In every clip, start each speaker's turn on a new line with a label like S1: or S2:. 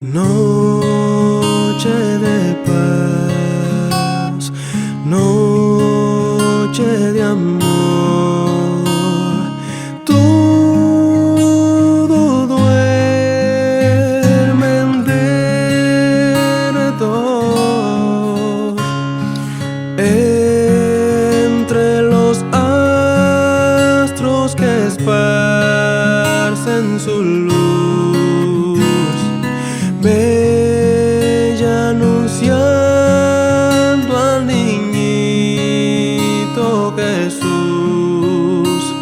S1: Noche de paz, noche de amor, todo duerme entero entre los astros que esparcen su luz. Bella anunciando al niñito Jesús.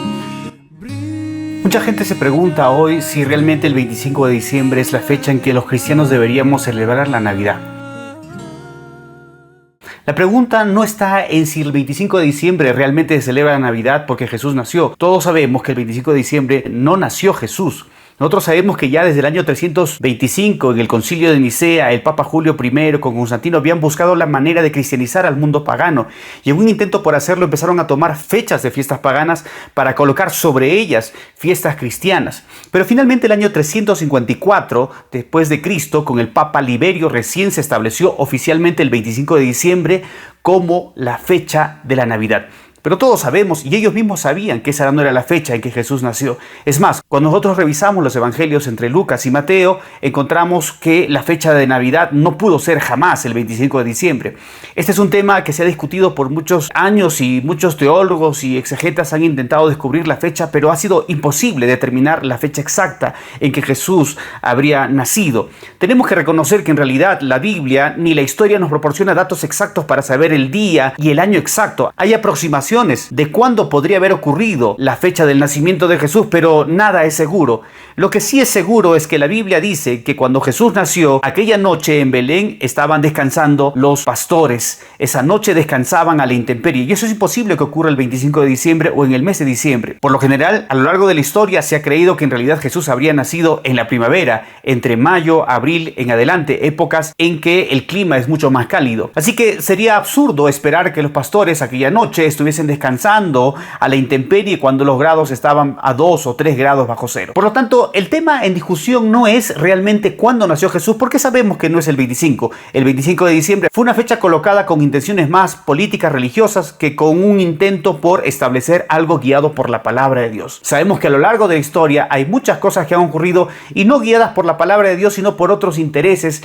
S2: Mucha gente se pregunta hoy si realmente el 25 de diciembre es la fecha en que los cristianos deberíamos celebrar la Navidad. La pregunta no está en si el 25 de diciembre realmente se celebra la Navidad porque Jesús nació. Todos sabemos que el 25 de diciembre no nació Jesús. Nosotros sabemos que ya desde el año 325, en el concilio de Nicea, el Papa Julio I con Constantino habían buscado la manera de cristianizar al mundo pagano. Y en un intento por hacerlo empezaron a tomar fechas de fiestas paganas para colocar sobre ellas fiestas cristianas. Pero finalmente el año 354 después de Cristo, con el Papa Liberio, recién se estableció oficialmente el 25 de diciembre como la fecha de la Navidad. Pero todos sabemos, y ellos mismos sabían, que esa no era la fecha en que Jesús nació. Es más, cuando nosotros revisamos los evangelios entre Lucas y Mateo, encontramos que la fecha de Navidad no pudo ser jamás el 25 de diciembre. Este es un tema que se ha discutido por muchos años y muchos teólogos y exegetas han intentado descubrir la fecha, pero ha sido imposible determinar la fecha exacta en que Jesús habría nacido. Tenemos que reconocer que en realidad la Biblia ni la historia nos proporciona datos exactos para saber el día y el año exacto. Hay aproximaciones de cuándo podría haber ocurrido la fecha del nacimiento de Jesús, pero nada es seguro. Lo que sí es seguro es que la Biblia dice que cuando Jesús nació, aquella noche en Belén estaban descansando los pastores. Esa noche descansaban a la intemperie, y eso es imposible que ocurra el 25 de diciembre o en el mes de diciembre. Por lo general, a lo largo de la historia se ha creído que en realidad Jesús habría nacido en la primavera, entre mayo, abril en adelante, épocas en que el clima es mucho más cálido. Así que sería absurdo esperar que los pastores aquella noche estuviesen descansando a la intemperie cuando los grados estaban a 2 o 3 grados bajo cero. Por lo tanto, el tema en discusión no es realmente cuándo nació Jesús, porque sabemos que no es el 25. El 25 de diciembre fue una fecha colocada con intenciones más políticas, religiosas, que con un intento por establecer algo guiado por la palabra de Dios. Sabemos que a lo largo de la historia hay muchas cosas que han ocurrido y no guiadas por la palabra de Dios, sino por otros intereses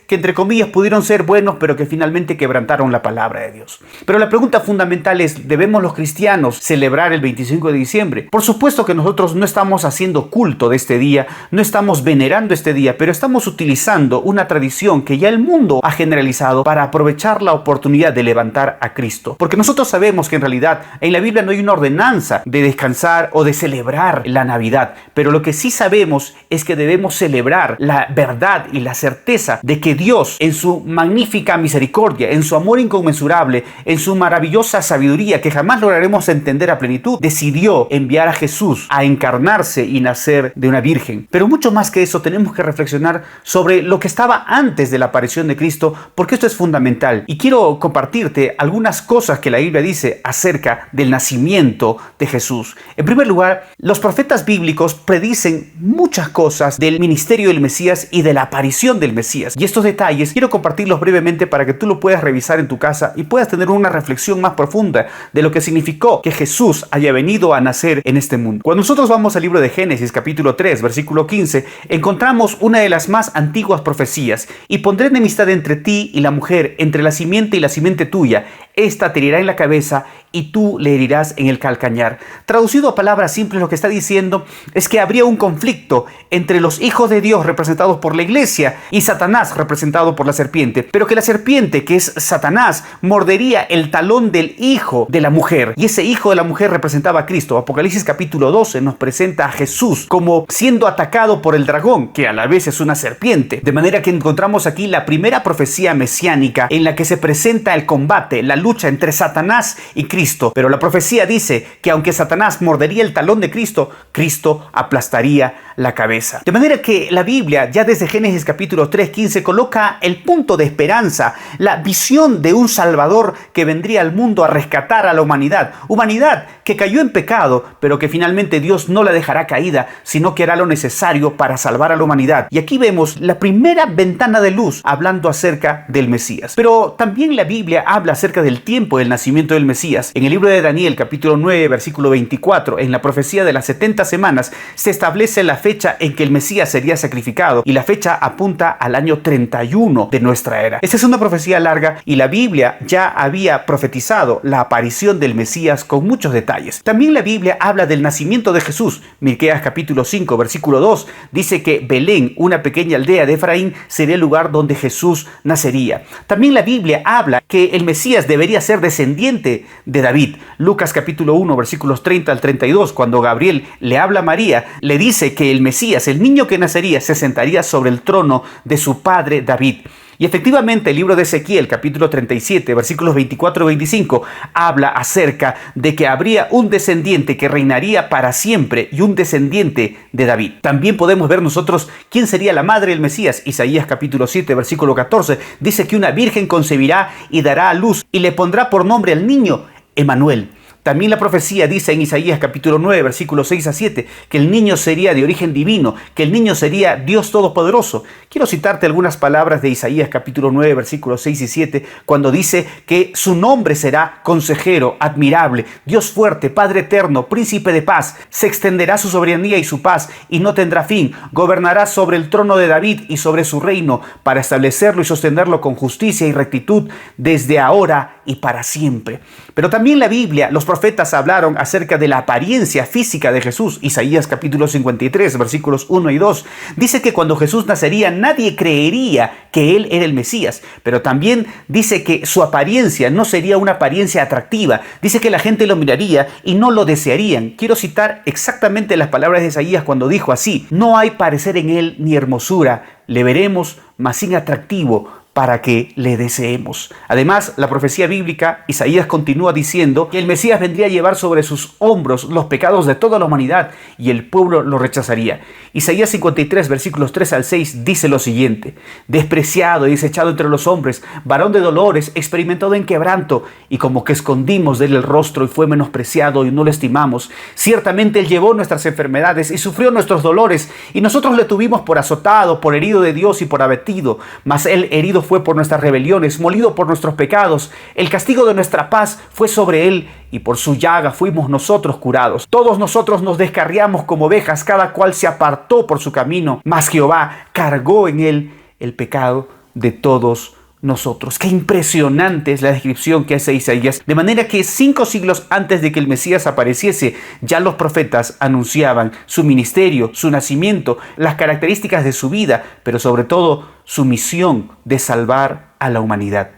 S2: que entre comillas pudieron ser buenos, pero que finalmente quebrantaron la palabra de Dios. Pero la pregunta fundamental es, ¿debemos los cristianos celebrar el 25 de diciembre? Por supuesto que nosotros no estamos haciendo culto de este día, no estamos venerando este día, pero estamos utilizando una tradición que ya el mundo ha generalizado para aprovechar la oportunidad de levantar a Cristo. Porque nosotros sabemos que en realidad en la Biblia no hay una ordenanza de descansar o de celebrar la Navidad, pero lo que sí sabemos es que debemos celebrar la verdad y la certeza de que Dios, en su magnífica misericordia, en su amor inconmensurable, en su maravillosa sabiduría que jamás lograremos entender a plenitud, decidió enviar a Jesús a encarnarse y nacer de una virgen. Pero mucho más que eso, tenemos que reflexionar sobre lo que estaba antes de la aparición de Cristo, porque esto es fundamental. Y quiero compartirte algunas cosas que la Biblia dice acerca del nacimiento de Jesús. En primer lugar, los profetas bíblicos predicen muchas cosas del ministerio del Mesías y de la aparición del Mesías. Y estos detalles quiero compartirlos brevemente para que tú lo puedas revisar en tu casa y puedas tener una reflexión más profunda de lo que significó que Jesús haya venido a nacer en este mundo. Cuando nosotros vamos al libro de Génesis, capítulo 3, versículo 15, encontramos una de las más antiguas profecías: y pondré enemistad entre ti y la mujer, entre la simiente y la simiente tuya. Esta te herirá en la cabeza y tú le herirás en el calcañar. Traducido a palabras simples, lo que está diciendo es que habría un conflicto entre los hijos de Dios, representados por la iglesia, y Satanás, representado por la serpiente, pero que la serpiente, que es Satanás, mordería el talón del hijo de la mujer, y ese hijo de la mujer representaba a Cristo. Apocalipsis capítulo 12 nos presenta a Jesús como siendo atacado por el dragón, que a la vez es una serpiente, de manera que encontramos aquí la primera profecía mesiánica en la que se presenta el combate, la lucha entre Satanás y Cristo. Pero la profecía dice que aunque Satanás mordería el talón de Cristo, Cristo aplastaría la cabeza. De manera que la Biblia, ya desde Génesis capítulo 3:15, coloca el punto de esperanza, la visión de un Salvador que vendría al mundo a rescatar a la humanidad. Humanidad que cayó en pecado, pero que finalmente Dios no la dejará caída, sino que hará lo necesario para salvar a la humanidad. Y aquí vemos la primera ventana de luz hablando acerca del Mesías. Pero también la Biblia habla acerca del tiempo del nacimiento del Mesías. En el libro de Daniel, capítulo 9, versículo 24, en la profecía de las 70 semanas, se establece la fecha en que el Mesías sería sacrificado, y la fecha apunta al año 31 de nuestra era. Esta es una profecía larga y la Biblia ya había profetizado la aparición del Mesías con muchos detalles. También la Biblia habla del nacimiento de Jesús. Miqueas capítulo 5, versículo 2, dice que Belén, una pequeña aldea de Efraín, sería el lugar donde Jesús nacería. También la Biblia habla que el Mesías debería ser descendiente de David. Lucas capítulo 1, versículos 30 al 32, cuando Gabriel le habla a María, le dice que el Mesías, el niño que nacería, se sentaría sobre el trono de su padre David. Y efectivamente el libro de Ezequiel, capítulo 37, versículos 24 y 25, habla acerca de que habría un descendiente que reinaría para siempre y un descendiente de David. También podemos ver nosotros quién sería la madre del Mesías. Isaías capítulo 7, versículo 14, dice que una virgen concebirá y dará a luz y le pondrá por nombre al niño Emanuel. También la profecía dice en Isaías capítulo 9, versículos 6 a 7, que el niño sería de origen divino, que el niño sería Dios Todopoderoso. Quiero citarte algunas palabras de Isaías capítulo 9, versículos 6 y 7, cuando dice que su nombre será Consejero, Admirable, Dios Fuerte, Padre Eterno, Príncipe de Paz. Se extenderá su soberanía y su paz, y no tendrá fin. Gobernará sobre el trono de David y sobre su reino, para establecerlo y sostenerlo con justicia y rectitud desde ahora y para siempre. Pero también la Biblia, los profetas hablaron acerca de la apariencia física de Jesús. Isaías capítulo 53, versículos 1 y 2, dice que cuando Jesús nacería nadie creería que él era el Mesías, pero también dice que su apariencia no sería una apariencia atractiva. Dice que la gente lo miraría y no lo desearían. Quiero citar exactamente las palabras de Isaías cuando dijo así: no hay parecer en él ni hermosura, le veremos, mas sin atractivo, para que le deseemos. Además, la profecía bíblica, Isaías continúa diciendo que el Mesías vendría a llevar sobre sus hombros los pecados de toda la humanidad y el pueblo lo rechazaría. Isaías 53, versículos 3 al 6 dice lo siguiente: despreciado y desechado entre los hombres, varón de dolores, experimentado en quebranto, y como que escondimos de él el rostro y fue menospreciado y no lo estimamos. Ciertamente él llevó nuestras enfermedades y sufrió nuestros dolores, y nosotros le tuvimos por azotado, por herido de Dios y por abatido. Mas él herido fue por nuestras rebeliones, molido por nuestros pecados. El castigo de nuestra paz fue sobre él, y por su llaga fuimos nosotros curados. Todos nosotros nos descarriamos como ovejas, cada cual se apartó por su camino, mas Jehová cargó en él el pecado de todos nosotros. Qué impresionante es la descripción que hace Isaías. De manera que 5 siglos antes de que el Mesías apareciese, ya los profetas anunciaban su ministerio, su nacimiento, las características de su vida, pero sobre todo su misión de salvar a la humanidad.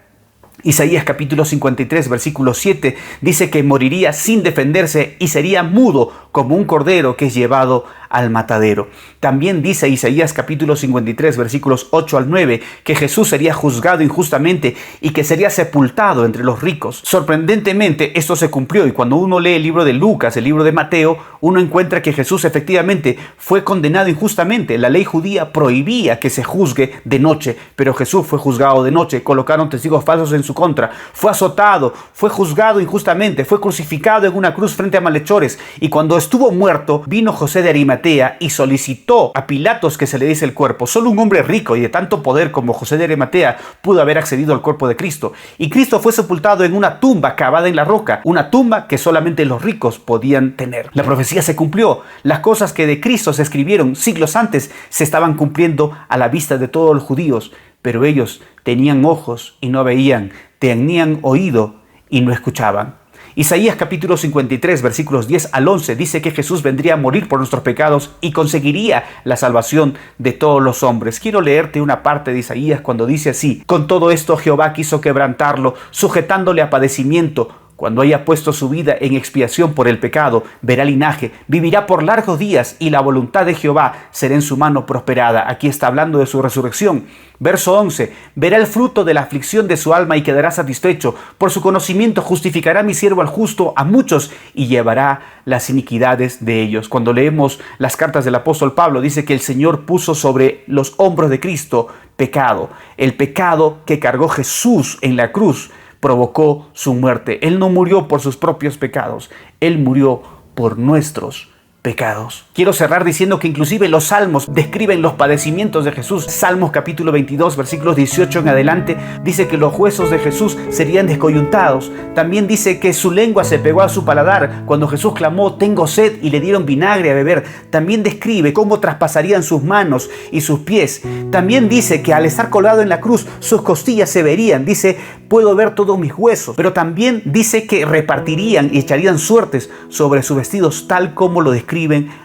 S2: Isaías capítulo 53, versículo 7 dice que moriría sin defenderse y sería mudo como un cordero que es llevado al matadero. También dice Isaías capítulo 53, versículos 8 al 9, que Jesús sería juzgado injustamente y que sería sepultado entre los ricos. Sorprendentemente, esto se cumplió, y cuando uno lee el libro de Lucas, el libro de Mateo, uno encuentra que Jesús efectivamente fue condenado injustamente. La ley judía prohibía que se juzgue de noche, pero Jesús fue juzgado de noche. Colocaron testigos falsos en su contra. Fue azotado, fue juzgado injustamente, fue crucificado en una cruz frente a malhechores, y cuando estuvo muerto, vino José de Arimatea y solicitó a Pilatos que se le diese el cuerpo. Solo un hombre rico y de tanto poder como José de Arimatea pudo haber accedido al cuerpo de Cristo. Y Cristo fue sepultado en una tumba cavada en la roca, una tumba que solamente los ricos podían tener. La profecía se cumplió. Las cosas que de Cristo se escribieron siglos antes se estaban cumpliendo a la vista de todos los judíos, pero ellos tenían ojos y no veían, tenían oído y no escuchaban. Isaías capítulo 53, versículos 10 al 11 dice que Jesús vendría a morir por nuestros pecados y conseguiría la salvación de todos los hombres. Quiero leerte una parte de Isaías cuando dice así: con todo esto Jehová quiso quebrantarlo, sujetándole a padecimiento. Cuando haya puesto su vida en expiación por el pecado, verá linaje, vivirá por largos días y la voluntad de Jehová será en su mano prosperada. Aquí está hablando de su resurrección. Verso 11, verá el fruto de la aflicción de su alma y quedará satisfecho. Por su conocimiento justificará mi siervo al justo a muchos y llevará las iniquidades de ellos. Cuando leemos las cartas del apóstol Pablo, dice que el Señor puso sobre los hombros de Cristo pecado. El pecado que cargó Jesús en la cruz provocó su muerte. Él no murió por sus propios pecados, Él murió por nuestros pecados. Quiero cerrar diciendo que inclusive los salmos describen los padecimientos de Jesús. Salmos capítulo 22, versículos 18 en adelante, dice que los huesos de Jesús serían descoyuntados. También dice que su lengua se pegó a su paladar cuando Jesús clamó, tengo sed, y le dieron vinagre a beber. También describe cómo traspasarían sus manos y sus pies. También dice que al estar colgado en la cruz, sus costillas se verían. Dice, puedo ver todos mis huesos. Pero también dice que repartirían y echarían suertes sobre sus vestidos, tal como lo describen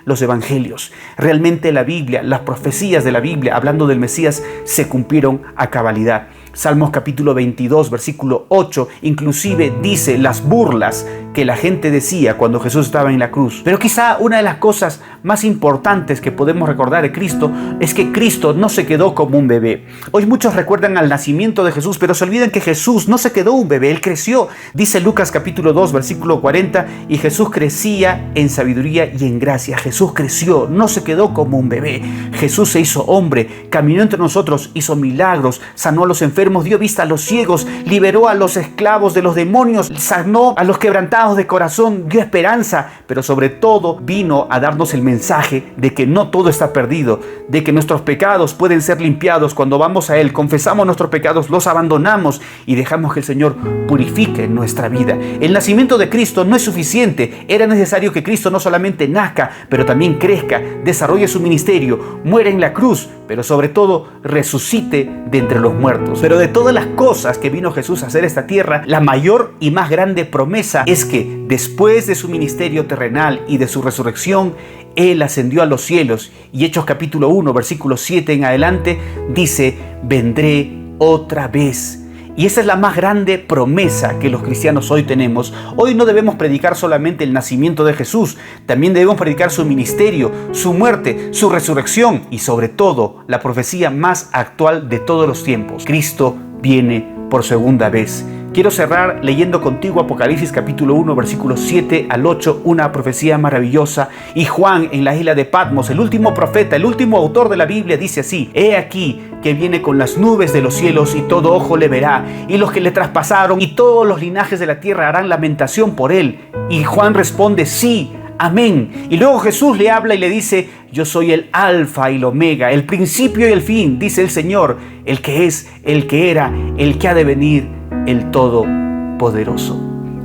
S2: los evangelios. Realmente la Biblia, las profecías de la Biblia, hablando del Mesías, se cumplieron a cabalidad. Salmos capítulo 22, versículo 8, inclusive dice las burlas que la gente decía cuando Jesús estaba en la cruz. Pero quizá una de las cosas más importantes que podemos recordar de Cristo es que Cristo no se quedó como un bebé. Hoy muchos recuerdan al nacimiento de Jesús, pero se olvidan que Jesús no se quedó un bebé, Él creció. Dice Lucas capítulo 2, versículo 40, y Jesús crecía en sabiduría y en gracia. Jesús creció, no se quedó como un bebé. Jesús se hizo hombre, caminó entre nosotros, hizo milagros, sanó a los enfermos, dio vista a los ciegos, liberó a los esclavos de los demonios, sanó a los quebrantados de corazón, dio esperanza, pero sobre todo vino a darnos el mensaje de que no todo está perdido, de que nuestros pecados pueden ser limpiados cuando vamos a Él, confesamos nuestros pecados, los abandonamos y dejamos que el Señor purifique nuestra vida. El nacimiento de Cristo no es suficiente, era necesario que Cristo no solamente nazca, pero también crezca, desarrolle su ministerio, muera en la cruz, pero sobre todo resucite de entre los muertos. Pero de todas las cosas que vino Jesús a hacer a esta tierra, la mayor y más grande promesa es que después de su ministerio terrenal y de su resurrección, Él ascendió a los cielos. Y Hechos capítulo 1, versículo 7 en adelante, dice, vendré otra vez. Y esa es la más grande promesa que los cristianos hoy tenemos. Hoy no debemos predicar solamente el nacimiento de Jesús, también debemos predicar su ministerio, su muerte, su resurrección y sobre todo la profecía más actual de todos los tiempos. Cristo viene por segunda vez. Quiero cerrar leyendo contigo Apocalipsis capítulo 1, versículos 7 al 8, una profecía maravillosa. Y Juan en la isla de Patmos, el último profeta, el último autor de la Biblia, dice así, he aquí que viene con las nubes de los cielos y todo ojo le verá, y los que le traspasaron y todos los linajes de la tierra harán lamentación por él. Y Juan responde, sí, amén. Y luego Jesús le habla y le dice, yo soy el alfa y el omega, el principio y el fin, dice el Señor, el que es, el que era, el que ha de venir, el Todopoderoso.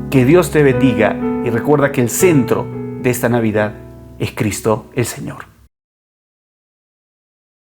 S2: Que Dios te bendiga y recuerda que el centro de esta Navidad es Cristo el Señor.